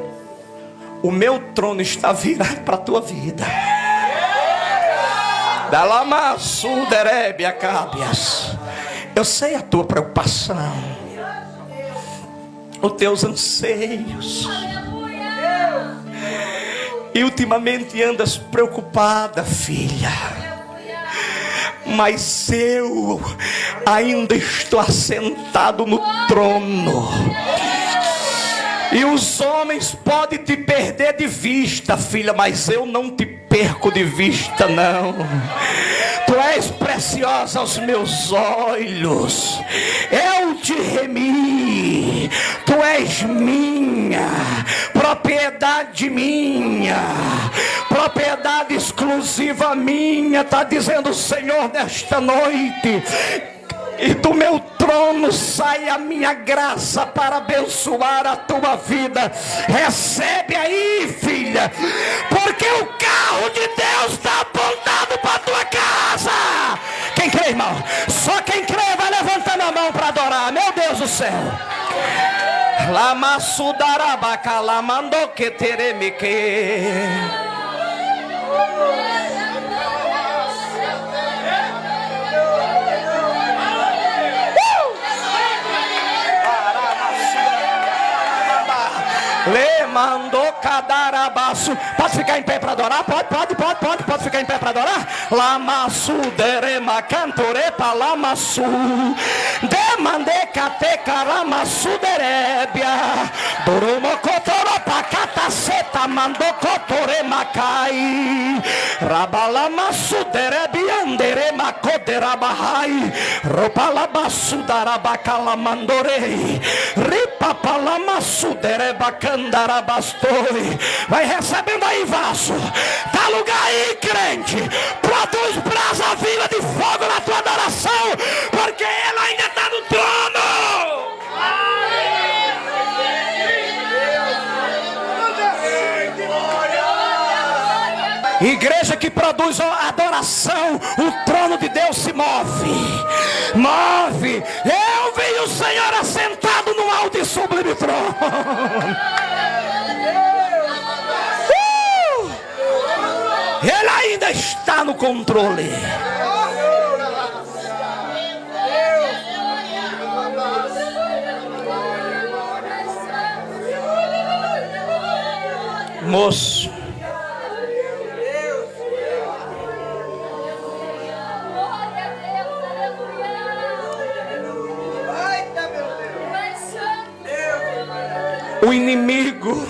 o meu trono está virado para a tua vida. Eu sei a tua preocupação, os teus anseios. E ultimamente andas preocupada, filha. Mas eu ainda estou assentado no trono. E os homens podem te perder de vista, filha, mas eu não te perco de vista, não. Tu és preciosa aos meus olhos. Eu te remi. Tu és minha, propriedade minha, propriedade exclusiva minha. Está dizendo o Senhor nesta noite. E do meu trono sai a minha graça para abençoar a tua vida. Recebe aí, filha, porque o carro de Deus está apontado para a tua casa. Quem crê, irmão? Só quem crê vai levantando a mão para adorar. Meu Deus do céu. Lama sudarabaka lamando que teremique. Le mandou cadarabaço. Pode ficar em pé para adorar? Pode ficar em pé para adorar? Lamassu derema cantorepa lamassu demande cate caramassu derebia doromo cotoropa cataceta mandou cotorema cai rabalamassu derebia anderema coderabahai ropalamassu darabacala mandorei ripapalamassu derebacan. Vai recebendo aí, vaso. Dá lugar aí, crente. Produz brasa viva de fogo na tua adoração, porque Ele ainda está no trono. Igreja que produz adoração, o trono de Deus se move. Move. Eu vi o Senhor assentado no alto e sublime trono. Ele ainda está no controle. Moço, o inimigo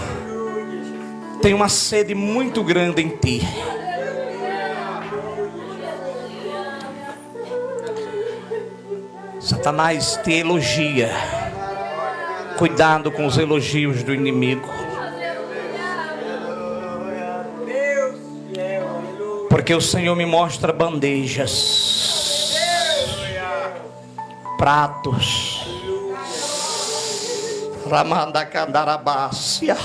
tem uma sede muito grande em ti. Satanás te elogia. Cuidado com os elogios do inimigo. Porque o Senhor me mostra bandejas, pratos, ramandacandarabácia.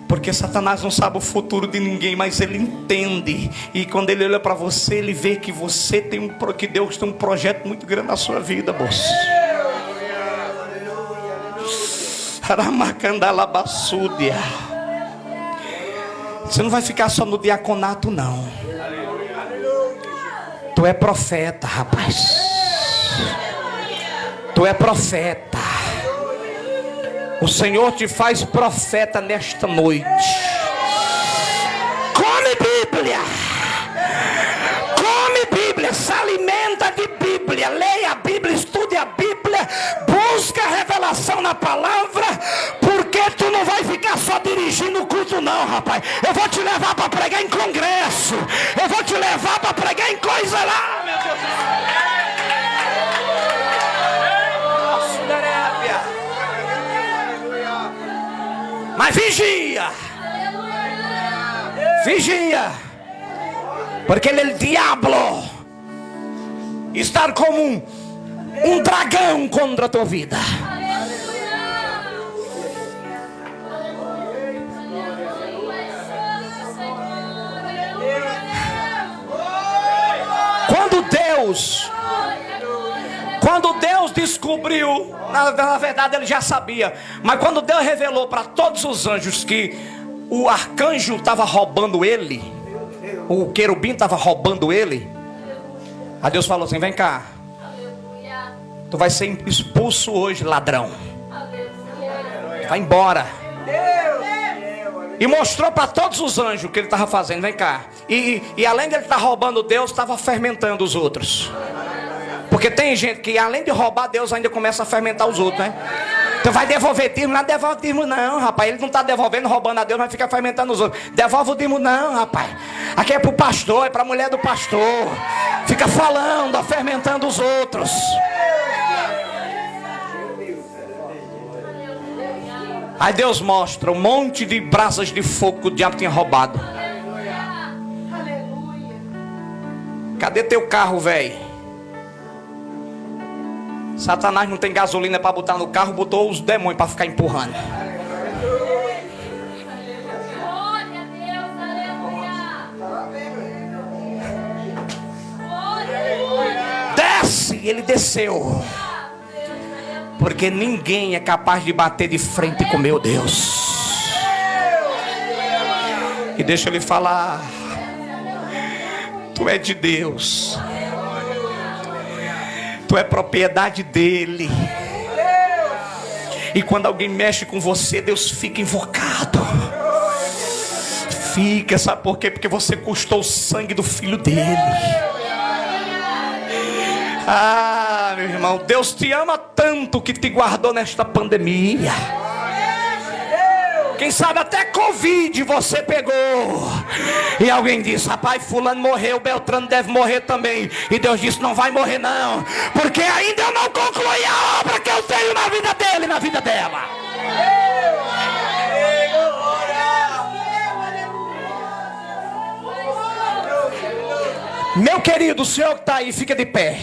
Porque Satanás não sabe o futuro de ninguém, mas ele entende. E quando ele olha para você, ele vê que você tem que Deus tem um projeto muito grande na sua vida, moço. Aramacandalabassúdia. Você não vai ficar só no diaconato, não. Tu é profeta, rapaz. Tu é profeta. O Senhor te faz profeta nesta noite. Come Bíblia. Come Bíblia. Se alimenta de Bíblia. Leia a Bíblia, estude a Bíblia. Busca a revelação na palavra. Porque tu não vai ficar só dirigindo o culto, não, rapaz. Eu vou te levar para pregar em congresso. Eu vou te levar para pregar em coisa lá, meu Deus. Mas vigia. Vigia. Porque ele é o diabo. Estar como um dragão contra a tua vida. Quando Deus descobriu, na verdade ele já sabia, mas quando Deus revelou para todos os anjos que o arcanjo estava roubando ele, o querubim estava roubando ele, Aí Deus falou assim: vem cá, tu vai ser expulso hoje, ladrão. Vai embora. E mostrou para todos os anjos o que ele estava fazendo. Vem cá. E além de ele estar roubando Deus, estava fermentando os outros. Porque tem gente que além de roubar Deus, ainda começa a fermentar os outros, né? Tu vai devolver dízimo? Não devolve dízimo não, rapaz. Ele não está devolvendo, roubando a Deus, mas fica fermentando os outros. Devolve o dízimo não, rapaz. Aqui é para o pastor, é para a mulher do pastor. Fica falando, fermentando os outros. Aí Deus mostra um monte de brasas de fogo que o diabo tinha roubado. Cadê teu carro, velho? Satanás não tem gasolina para botar no carro, botou os demônios para ficar empurrando. Glória a Deus, aleluia. Desce, ele desceu. Porque ninguém é capaz de bater de frente com meu Deus. E deixa eu lhe falar, tu é de Deus. Tu é propriedade dele. E quando alguém mexe com você, Deus fica invocado. Fica, sabe por quê? Porque você custou o sangue do filho dele. Ah, meu irmão, Deus te ama tanto que te guardou nesta pandemia. Quem sabe até Covid você pegou. E alguém disse: rapaz, fulano morreu, Beltrano deve morrer também. E Deus disse: não vai morrer não, porque ainda eu não concluí a obra que eu tenho na vida dele e na vida dela. Meu querido, o senhor que está aí, fica de pé.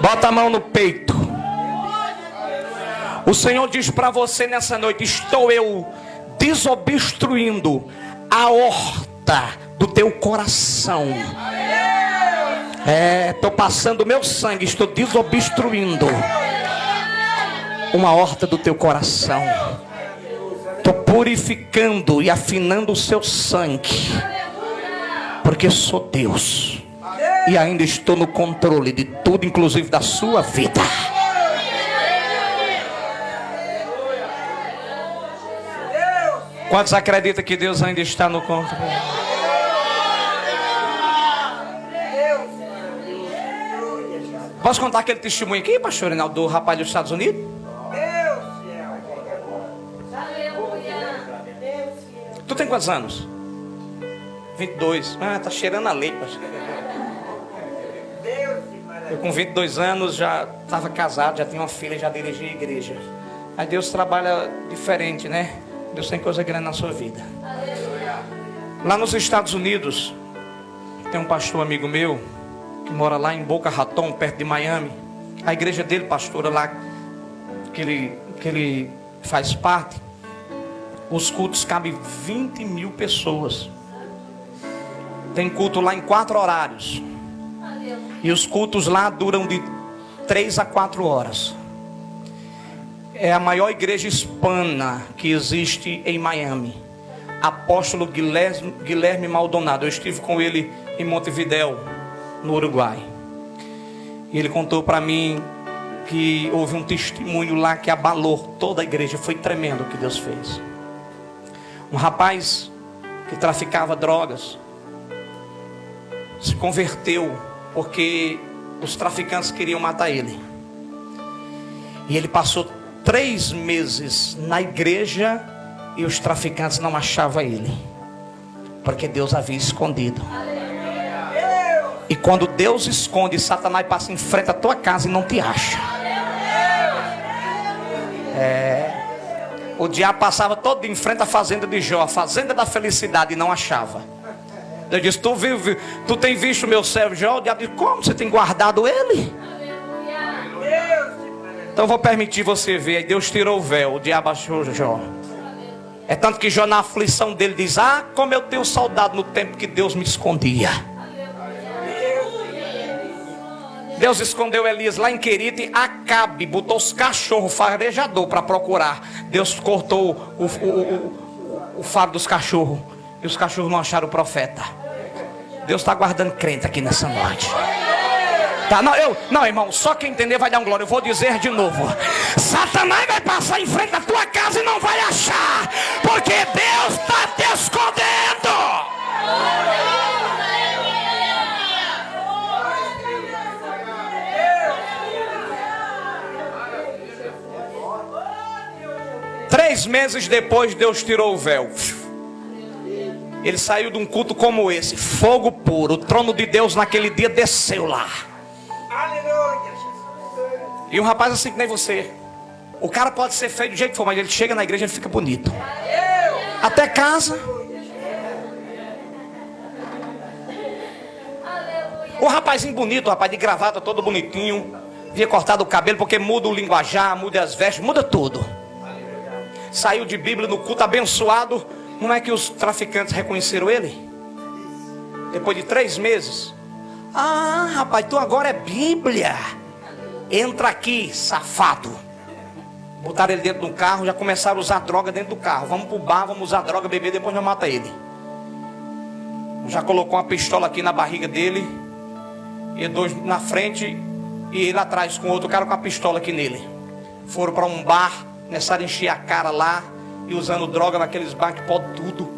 Bota a mão no peito. O Senhor diz para você nessa noite: estou eu desobstruindo a horta do teu coração. Estou passando o meu sangue, estou desobstruindo uma horta do teu coração. Estou purificando e afinando o seu sangue, porque sou Deus e ainda estou no controle de tudo, inclusive da sua vida. Quantos acreditam que Deus ainda está no controle? Posso contar aquele testemunho aqui, pastor Reinaldo, do rapaz dos Estados Unidos? Tu tem quantos anos? 22. Ah, tá cheirando a lei, pastor. Eu com 22 anos já estava casado, já tinha uma filha, já dirigia a igreja. Aí Deus trabalha diferente, né? Deus tem coisa grande na sua vida. Lá nos Estados Unidos tem um pastor amigo meu que mora lá em Boca Raton, perto de Miami. A igreja dele, pastora, lá que ele faz parte, os cultos cabem 20 mil pessoas. Tem culto lá em 4 horários. E os cultos lá duram de 3 a 4 horas. É a maior igreja hispana que existe em Miami. Apóstolo Guilherme Maldonado. Eu estive com ele em Montevidéu, no Uruguai. E ele contou para mim que houve um testemunho lá que abalou toda a igreja. Foi tremendo o que Deus fez. Um rapaz que traficava drogas se converteu porque os traficantes queriam matar ele. E ele passou 3 meses na igreja e os traficantes não achavam ele, porque Deus havia escondido. E quando Deus esconde, Satanás passa em frente à tua casa e não te acha. O diabo passava todo em frente à fazenda de Jó, a fazenda da felicidade, e não achava. Deus disse: tu tem visto o meu servo Jó? O diabo disse: como? Você tem guardado ele? Então eu vou permitir você ver. Aí Deus tirou o véu, o diabo achou Jó. É tanto que Jó, na aflição dele, diz: ah, como eu tenho saudade no tempo que Deus me escondia. Deus escondeu Elias lá em Querite. Acabe botou os cachorros farejador para procurar. Deus cortou o faro dos cachorros, e os cachorros não acharam o profeta. Deus está guardando crente aqui nessa noite. Tá, não, irmão, só quem entender vai dar um glória. Eu vou dizer de novo: Satanás vai passar em frente da tua casa e não vai achar, porque Deus está te escondendo. 3 meses depois, Deus tirou o véu. Ele saiu de um culto como esse, fogo puro. O trono de Deus naquele dia desceu lá. E um rapaz assim que nem você. O cara pode ser feio do jeito que for, mas ele chega na igreja e fica bonito. Até casa. O rapazinho bonito, o rapaz de gravata, todo bonitinho. Havia cortado o cabelo, porque muda o linguajar, muda as vestes, muda tudo. Saiu de Bíblia no culto abençoado. Não é que os traficantes reconheceram ele? Depois de 3 meses. Ah, rapaz, tu agora é Bíblia. Entra aqui, safado. Botaram ele dentro do carro, já começaram a usar droga dentro do carro. Vamos pro bar, vamos usar droga, beber, depois já mata ele. Já colocou uma pistola aqui na barriga dele. E 2 na frente e ele atrás com outro cara com a pistola aqui nele. Foram para um bar, começaram a encher a cara lá. E usando droga naqueles bar que pode tudo.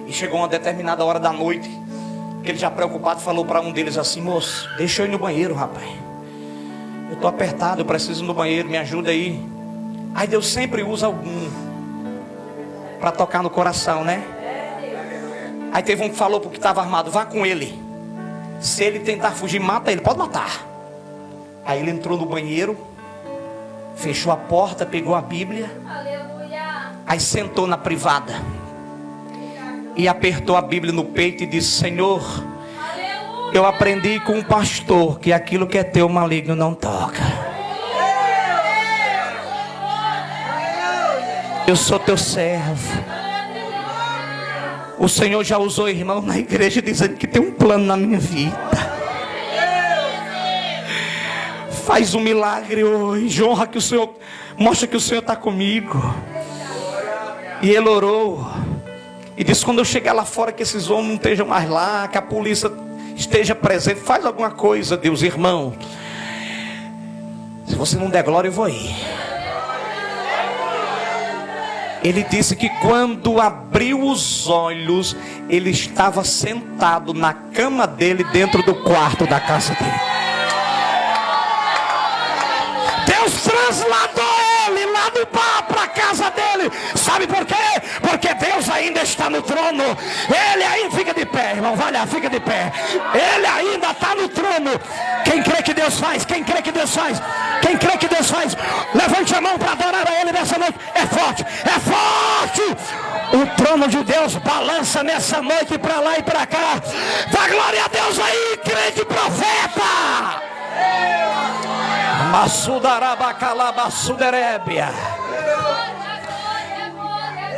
E chegou uma determinada hora da noite, que ele já preocupado falou para um deles assim: moço, deixa eu ir no banheiro, rapaz. Eu tô apertado, eu preciso ir no banheiro, me ajuda aí. Aí Deus sempre usa algum para tocar no coração, né? Aí teve um que falou pro que estava armado: vá com ele. Se ele tentar fugir, mata ele, pode matar. Aí ele entrou no banheiro, fechou a porta, pegou a Bíblia. Aí sentou na privada e apertou a Bíblia no peito e disse: Senhor, eu aprendi com um pastor que aquilo que é teu, maligno não toca. Eu sou teu servo. O Senhor já usou irmão na igreja dizendo que tem um plano na minha vida. Faz um milagre hoje, honra que o Senhor, mostra que o Senhor está comigo. E ele orou e disse: quando eu chegar lá fora, que esses homens não estejam mais lá, que a polícia esteja presente, faz alguma coisa, Deus. Irmão, se você não der glória, eu vou ir. Ele disse que quando abriu os olhos, ele estava sentado na cama dele, dentro do quarto da casa dele. Deus trasladou ele lá do bar para a casa dele. Sabe por quê? Porque Deus ainda está no trono. Ele ainda fica de pé, irmão. Vai lá, fica de pé. Ele ainda está no trono. Quem crê que Deus faz? Quem crê que Deus faz? Quem crê que Deus faz? Levante a mão para adorar a Ele nessa noite. É forte, é forte. O trono de Deus balança nessa noite para lá e para cá. Dá glória a Deus aí, crente profeta.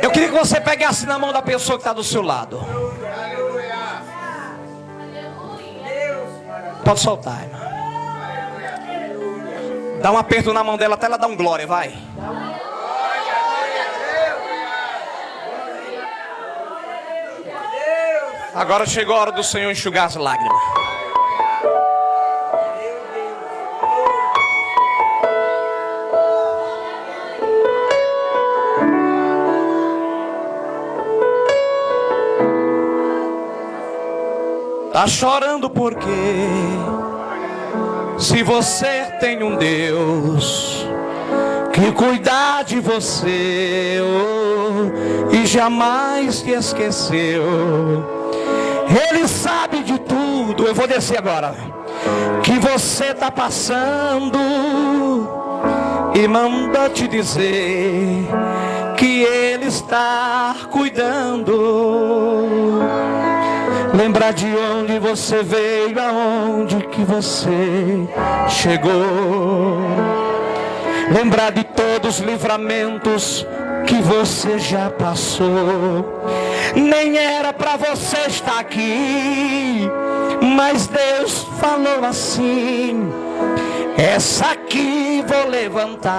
Eu queria que você pegasse na mão da pessoa que está do seu lado. Pode soltar, irmão. Dá um aperto na mão dela até ela dar um glória, vai. Agora chegou a hora do Senhor enxugar as lágrimas. Tá chorando porque se você tem um Deus que cuida de você, e jamais te esqueceu, Ele sabe de tudo. Eu vou descer agora. Que você tá passando e manda te dizer que Ele está cuidando. Lembrar de onde você veio, aonde que você chegou. Lembrar de todos os livramentos que você já passou. Nem era para você estar aqui, mas Deus falou assim: essa aqui vou levantar.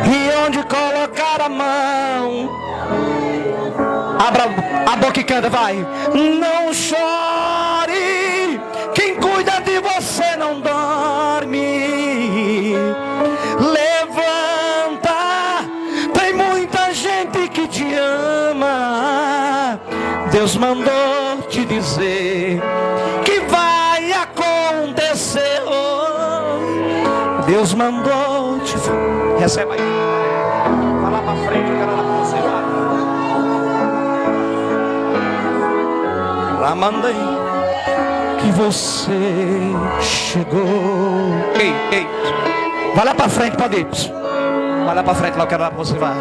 E onde colocar a mão, abra Canta, vai. Não chore, quem cuida de você não dorme. Levanta, tem muita gente que te ama. Deus mandou te dizer que vai acontecer. Deus mandou te falar. Receba aí. Vai lá pra frente, eu quero orar pra você. Lá mandei que você chegou. Ei. Vai lá pra frente, pode ir. Vai lá pra frente, lá eu quero orar pra você. Vai.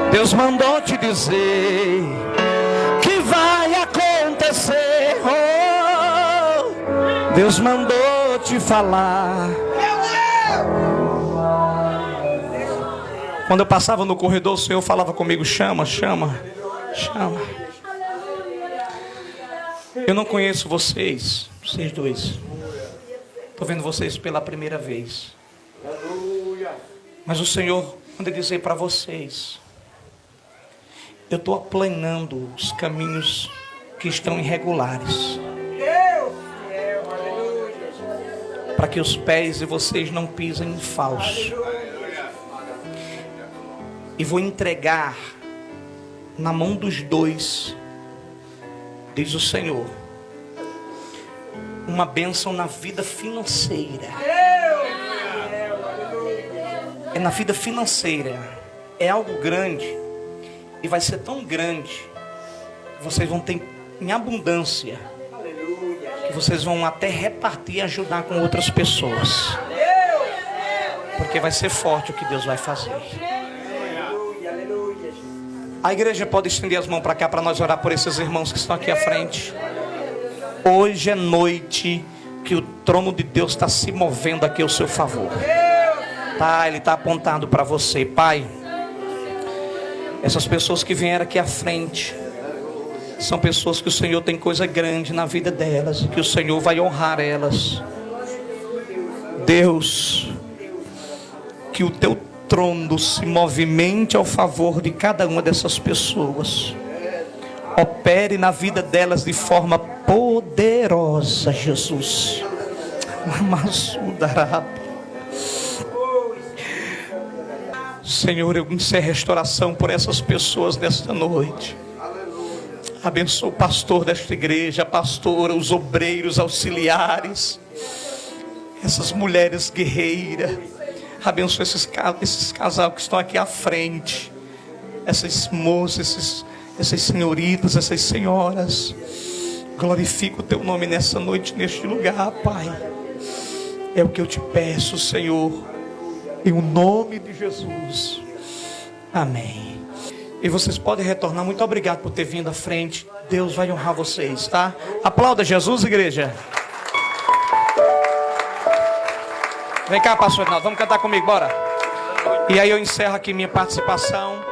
Deus mandou te dizer que vai acontecer. Deus mandou te falar. Quando eu passava no corredor, o Senhor falava comigo: chama. Eu não conheço vocês dois. Estou vendo vocês pela primeira vez. Mas o Senhor manda dizer para vocês: eu estou aplanando os caminhos que estão irregulares, para que os pés de vocês não pisem em falso. E vou entregar na mão dos dois, diz o Senhor, uma bênção na vida financeira. É na vida financeira. É algo grande. E vai ser tão grande, vocês vão ter em abundância, que vocês vão até repartir e ajudar com outras pessoas. Porque vai ser forte o que Deus vai fazer. A igreja pode estender as mãos para cá para nós orar por esses irmãos que estão aqui à frente. Hoje é noite que o trono de Deus está se movendo aqui ao seu favor. Tá, ele está apontado para você, Pai. Essas pessoas que vieram aqui à frente são pessoas que o Senhor tem coisa grande na vida delas e que o Senhor vai honrar elas. Deus, que o teu trono se movimente ao favor de cada uma dessas pessoas. Opere na vida delas de forma poderosa, Jesus. Senhor, eu encerro a restauração por essas pessoas nesta noite. Abençoa o pastor desta igreja, a pastora, os obreiros, auxiliares, essas mulheres guerreiras. Abençoa esses casais que estão aqui à frente, essas moças, essas senhoritas, essas senhoras. Glorifica o teu nome nessa noite, neste lugar, Pai. É o que eu te peço, Senhor, em o nome de Jesus. Amém. E vocês podem retornar. Muito obrigado por ter vindo à frente. Deus vai honrar vocês, tá? Aplauda Jesus, igreja. Vem cá, pastor Rinaldo, vamos cantar comigo, bora. E aí eu encerro aqui minha participação.